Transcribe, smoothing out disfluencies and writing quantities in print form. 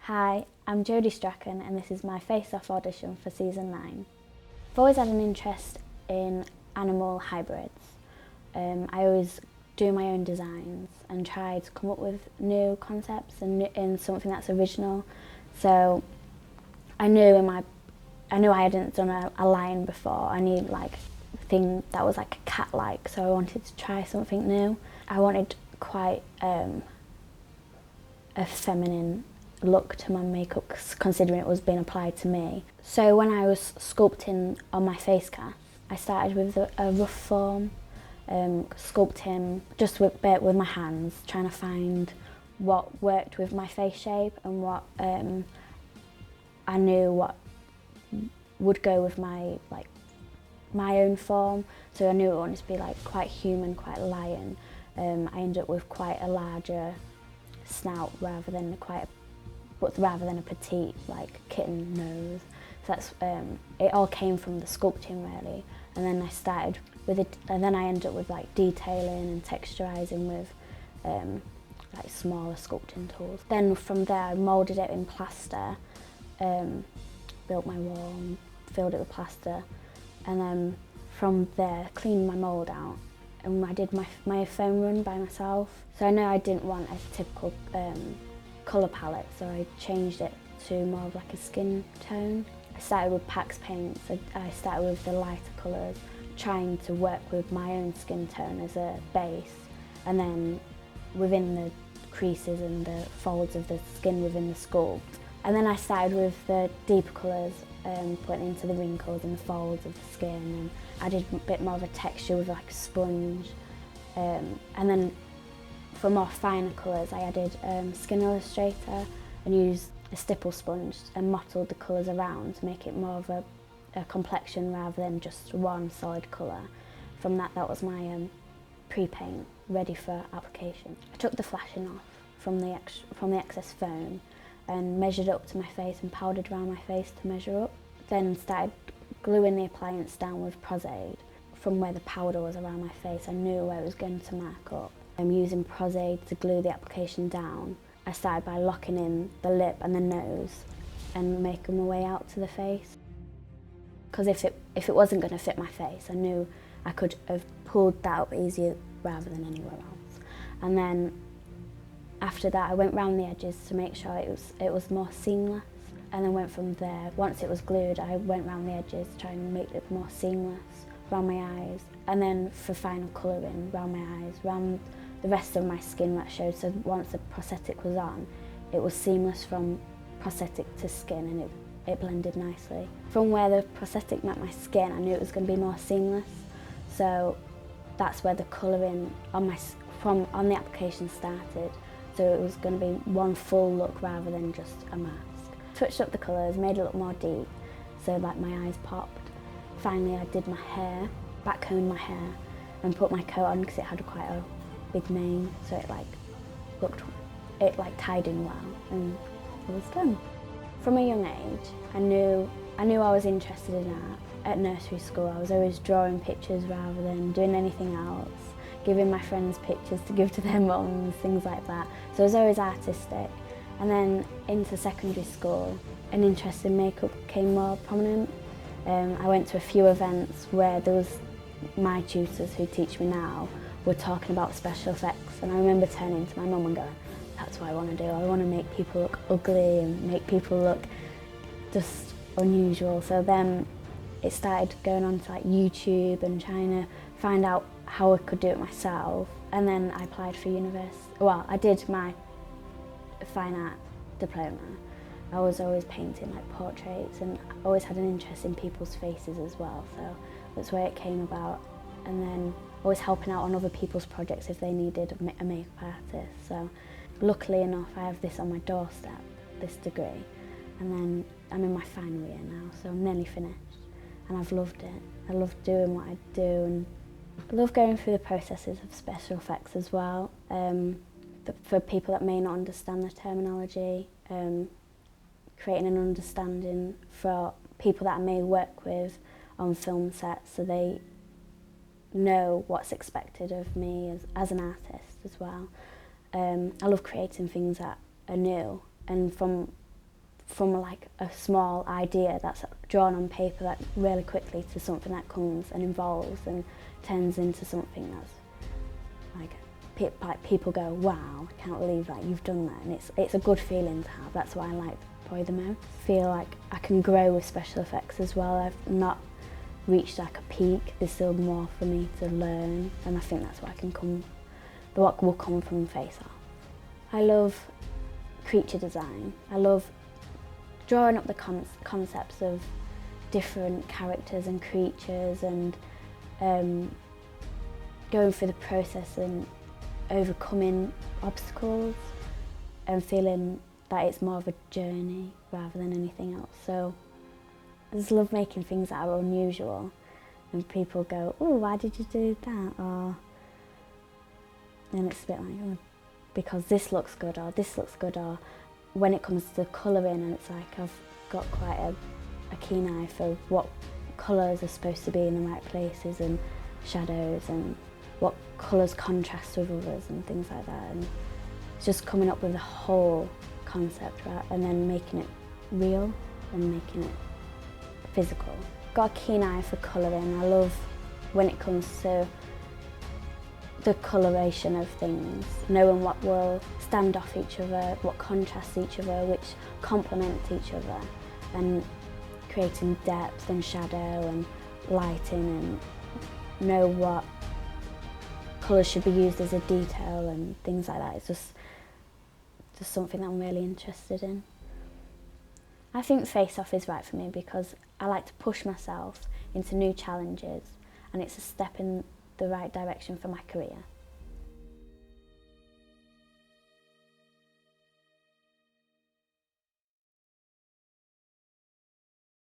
Hi, I'm Jodie Strachan and this is my face-off audition for season 9. I've always had an interest in animal hybrids. I always do my own designs and try to come up with new concepts and something that's original. So I knew I hadn't done a lion before. I needed like a thing that was like a cat-like, so I wanted to try something new. I wanted quite a feminine look to my makeup, considering it was being applied to me. So when I was sculpting on my face cast, I started with a rough form, sculpting just with my hands, trying to find what worked with my face shape and what I knew what would go with my own form. So I knew it wanted to be like quite human, quite lion. I ended up with quite a larger snout rather than a petite like kitten nose. So that's it all came from the sculpting really, and then I started with it, and then I ended up with like detailing and texturizing with like smaller sculpting tools. Then from there I moulded it in plaster, built my wall, filled it with plaster, and then from there cleaned my mould out, and I did my foam run by myself. So I know I didn't want a typical colour palette, so I changed it to more of like a skin tone. I started with Pax paints. I started with the lighter colours, trying to work with my own skin tone as a base, and then within the creases and the folds of the skin within the sculpt. And then I started with the deeper colours, putting into the wrinkles and the folds of the skin, and added a bit more of a texture with like a sponge. And then for more finer colours I added Skin Illustrator and used a stipple sponge and mottled the colours around to make it more of a complexion rather than just one solid colour. From that was my pre-paint ready for application. I took the flashing off from the excess foam and measured up to my face and powdered around my face to measure up. Then started gluing the appliance down with Prosthetic. From where the powder was around my face, I knew where it was going to mark up. I'm using Prosthetic to glue the application down. I started by locking in the lip and the nose and making my way out to the face. Because if it wasn't going to fit my face, I knew I could have pulled that up easier rather than anywhere else. And then after that I went round the edges to make sure it was more seamless. And then went from there. Once it was glued, I went round the edges to try and make it more seamless around my eyes. And then for final colouring, round my eyes, round the rest of my skin that showed. So once the prosthetic was on, it was seamless from prosthetic to skin, and it blended nicely. From where the prosthetic met my skin, I knew it was going to be more seamless. So that's where the colouring on the application started. So it was going to be one full look rather than just a mask. Touched up the colours, made it look more deep, so like my eyes popped. Finally I did my hair, backcombed my hair and put my coat on because it had quite a big mane, so it tied in well and it was done. From a young age I knew I was interested in art. At nursery school I was always drawing pictures rather than doing anything else, giving my friends pictures to give to their mums, things like that. So I was always artistic. And then into secondary school, an interest in makeup became more prominent. I went to a few events where there was my tutors who teach me now were talking about special effects, and I remember turning to my mum and going, that's what I want to do. I want to make people look ugly and make people look just unusual. So then it started going on to like YouTube and trying to find out how I could do it myself. And then I applied for university. Well, I did my fine art diploma. I was always painting like portraits and always had an interest in people's faces as well, so that's where it came about. And then always helping out on other people's projects if they needed a makeup artist. So luckily enough I have this on my doorstep, this degree, and then I'm in my final year now, so I'm nearly finished and I've loved it. I love doing what I do, and I love going through the processes of special effects as well. For people that may not understand the terminology, creating an understanding for people that I may work with on film sets so they know what's expected of me as an artist as well. I love creating things that are new, and from from like a small idea that's drawn on paper that really quickly to something that comes and evolves and turns into something that's like people go, wow, I can't believe that you've done that, and it's a good feeling to have. That's why I like probably the most. I feel like I can grow with special effects as well. I've not reached like a peak. There's still more for me to learn, and I think that's what will come from Face Off. I love creature design. I love drawing up the concepts of different characters and creatures, and going through the process and overcoming obstacles and feeling that it's more of a journey rather than anything else. So I just love making things that are unusual and people go, oh, why did you do that? Or, and it's a bit like, oh, because this looks good, or this looks good, or when it comes to colouring, and it's like I've got quite a keen eye for what colours are supposed to be in the right places, and shadows, and what colours contrast with others and things like that. And it's just coming up with a whole concept, right, and then making it real and making it physical. Got a keen eye for colouring. I love when it comes to the coloration of things, knowing what will stand off each other, what contrasts each other, which complements each other, and creating depth and shadow and lighting, and know what colours should be used as a detail and things like that. It's just something that I'm really interested in. I think Face Off is right for me because I like to push myself into new challenges, and it's a step in the right direction for my career.